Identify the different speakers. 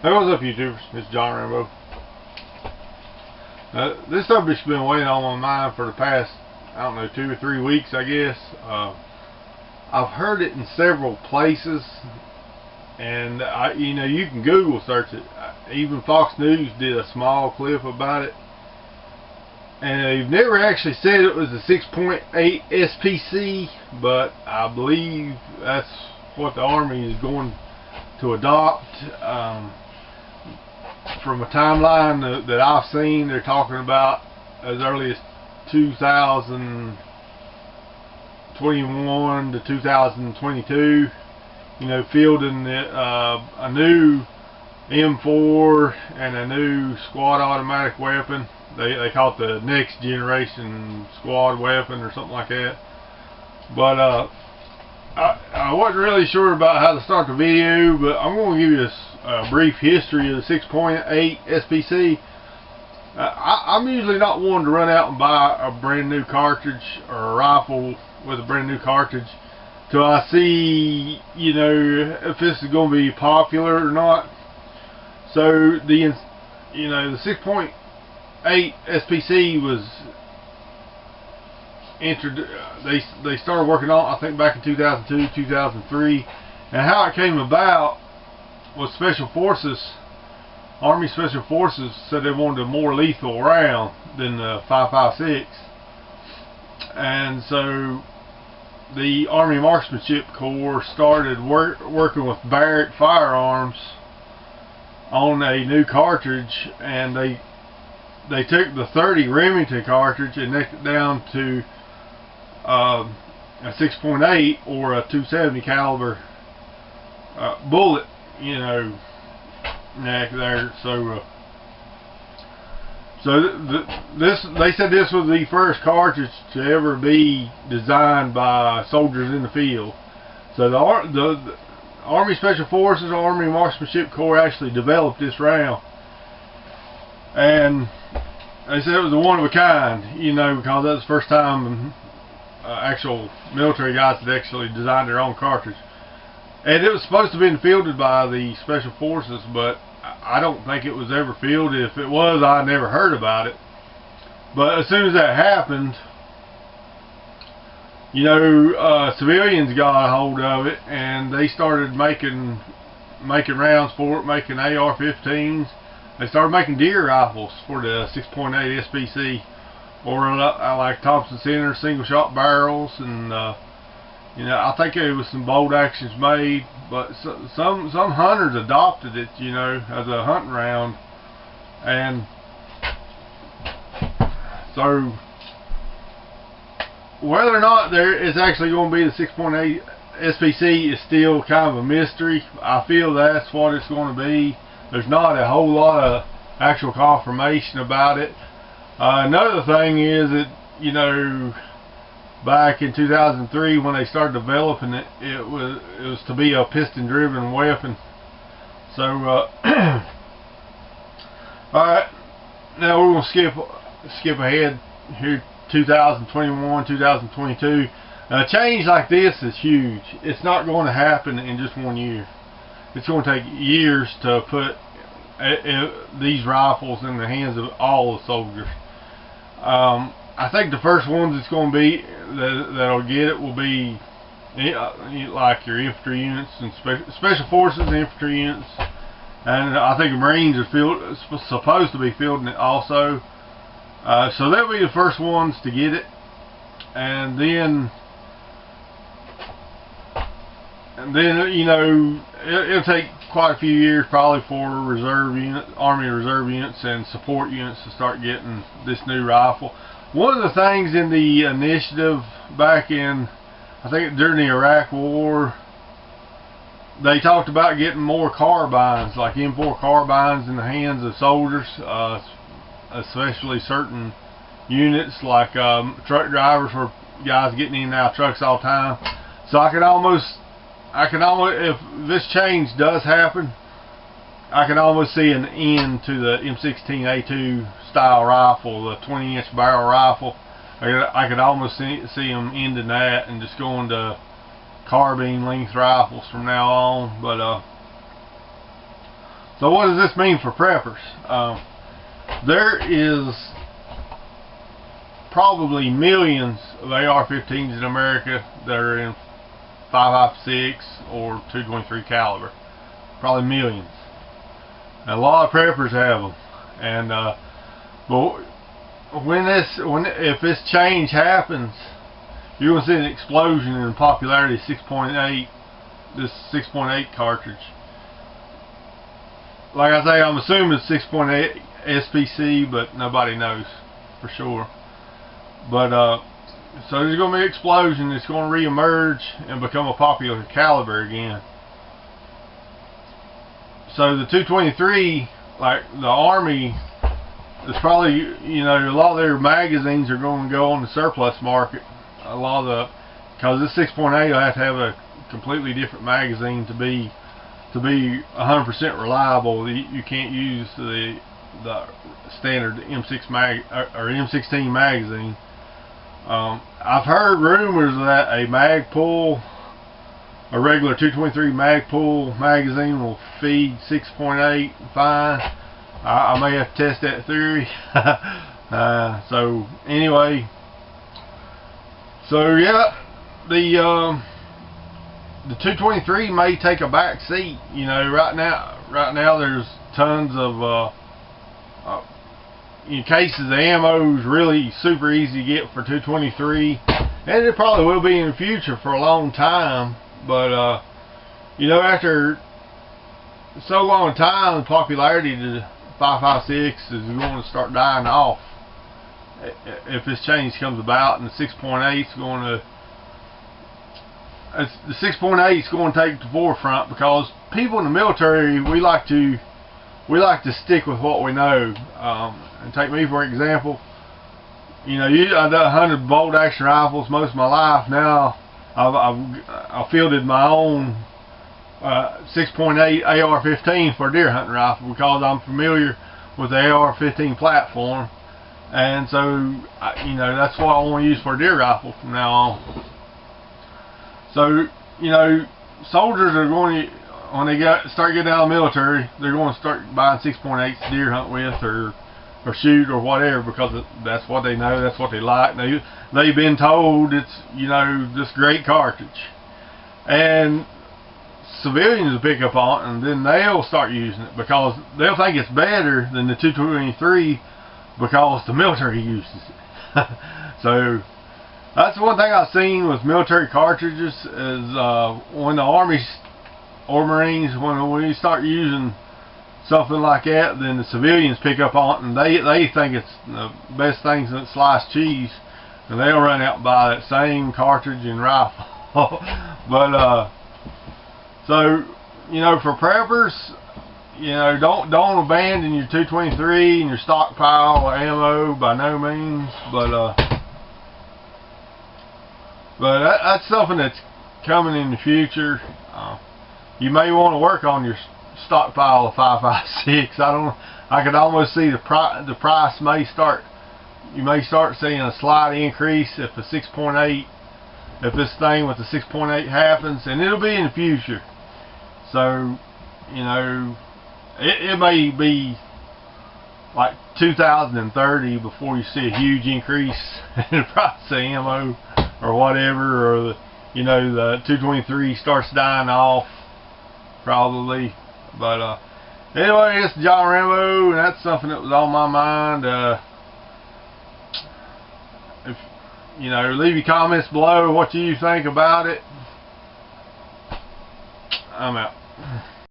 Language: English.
Speaker 1: Hey, what's up, YouTubers? It's John Rambo. This subject's been weighing on my mind for the past, I don't know, 2 or 3 weeks, I guess. I've heard it in several places, and you can Google search it. Even Fox News did a small clip about it, and they've never actually said it was a 6.8 SPC, but I believe that's what the Army is going to adopt. From a timeline that I've seen, they're talking about as early as 2021 to 2022, fielding a new M4 and a new squad automatic weapon. They call it the next generation squad weapon or something like that. But I wasn't really sure about how to start the video, but I'm going to give you a brief history of the 6.8 SPC. I'm usually not one to run out and buy a brand new cartridge or a rifle with a brand new cartridge till I see, if this is going to be popular or not. So the 6.8 SPC was they started working on it, I think, back in 2002, 2003, and how it came about was Special Forces, Army Special Forces said they wanted a more lethal round than the 5.56, and so the Army Marksmanship Corps started working with Barrett Firearms on a new cartridge, and they took the 30 Remington cartridge and necked it down to a 6.8 or a 270 caliber bullet, neck there. So they said this was the first cartridge to ever be designed by soldiers in the field. So the Army Special Forces, Army Marksmanship Corps actually developed this round, and they said it was a one of a kind, because that's the first time actual military guys had actually designed their own cartridge. And it was supposed to be fielded by the Special Forces, but I don't think it was ever fielded. If it was, I never heard about it. But as soon as that happened, civilians got a hold of it, and they started making rounds for it, making AR-15s. They started making deer rifles for the 6.8 SPC, or like Thompson Center single shot barrels, and I think there was some bolt actions made, but some hunters adopted it, as a hunting round. And so whether or not there is actually going to be the 6.8 SPC is still kind of a mystery. I feel that's what it's going to be. There's not a whole lot of actual confirmation about it. Another thing is that, back in 2003 when they started developing it, it was to be a piston-driven weapon. So, alright, now we're going to skip ahead here, 2021, 2022. A change like this is huge. It's not going to happen in just 1 year. It's going to take years to put these rifles in the hands of all the soldiers. I think the first ones that's going to be that'll get it will be like your infantry units and special forces infantry units, and I think the Marines are supposed to be fielding it also. So they'll be the first ones to get it, and then it'll take quite a few years probably for Army Reserve units and support units to start getting this new rifle. One of the things in the initiative back in, I think during the Iraq War, they talked about getting more carbines, like M4 carbines, in the hands of soldiers, especially certain units like truck drivers, where guys getting in and out of trucks all the time. So I can almost, if this change does happen, I can almost see an end to the M16A2 style rifle, the 20-inch barrel rifle. I could almost see them ending that and just going to carbine length rifles from now on. But So So what does this mean for preppers? There is probably millions of AR-15s in America that are in 5.56 or 223 caliber. Probably millions. And a lot of preppers have them. And but if this change happens, you're going to see an explosion in the popularity of 6.8. This 6.8 cartridge. Like I say, I'm assuming it's 6.8 SPC, but nobody knows for sure. But so there's going to be an explosion. It's going to re-emerge and become a popular caliber again. So the 223, like the Army, is probably, you know, a lot of their magazines are going to go on the surplus market. A lot of the, because this 6.8 will have to have a completely different magazine to be 100% reliable. You can't use the standard M6 or M16 magazine. I've heard rumors that a Magpul, a regular 223 Magpul magazine, will feed 6.8 fine. I may have to test that theory. So anyway, so yeah, the 223 may take a back seat. You know, right now there's tons of in cases the ammo is really super easy to get for 223, and it probably will be in the future for a long time. But you know, after so long a time, the popularity to 5.56 is going to start dying off if this change comes about, and the 6.8 is going to. The 6.8 is going to take the forefront, because people in the military, we like to stick with what we know. And take me for example. You know, I've done 100 bolt action rifles most of my life. Now I've fielded my own 6.8 AR-15 for a deer hunting rifle, because I'm familiar with the AR-15 platform, and so you know, that's what I want to use for a deer rifle from now on. So, you know, soldiers are going to, when they start getting out of the military, they're going to start buying 6.8s to deer hunt with, or shoot, or whatever, because that's what they know, that's what they like. They've been told it's, you know, this great cartridge. And civilians will pick up on it, and then they'll start using it, because they'll think it's better than the 223 because the military uses it. So that's one thing I've seen with military cartridges is when the Army or Marines, when we start using something like that, then the civilians pick up on it, and they think it's the best thing since sliced cheese, and they'll run out and buy that same cartridge and rifle. But so, you know, for preppers, you know, don't abandon your 223 and your stockpile of ammo by no means, but that's something that's coming in the future. You may want to work on your stockpile of 5.56. I could almost see the price may start. You may start seeing a slight increase if the 6.8, if this thing with the 6.8 happens, and it'll be in the future. So, you know, it may be like 2030 before you see a huge increase in the price of ammo or whatever, or the, you know, the 223 starts dying off probably. But anyway, it's John Rambo, and that's something that was on my mind. If you know, leave your comments below what you think about it. I'm out.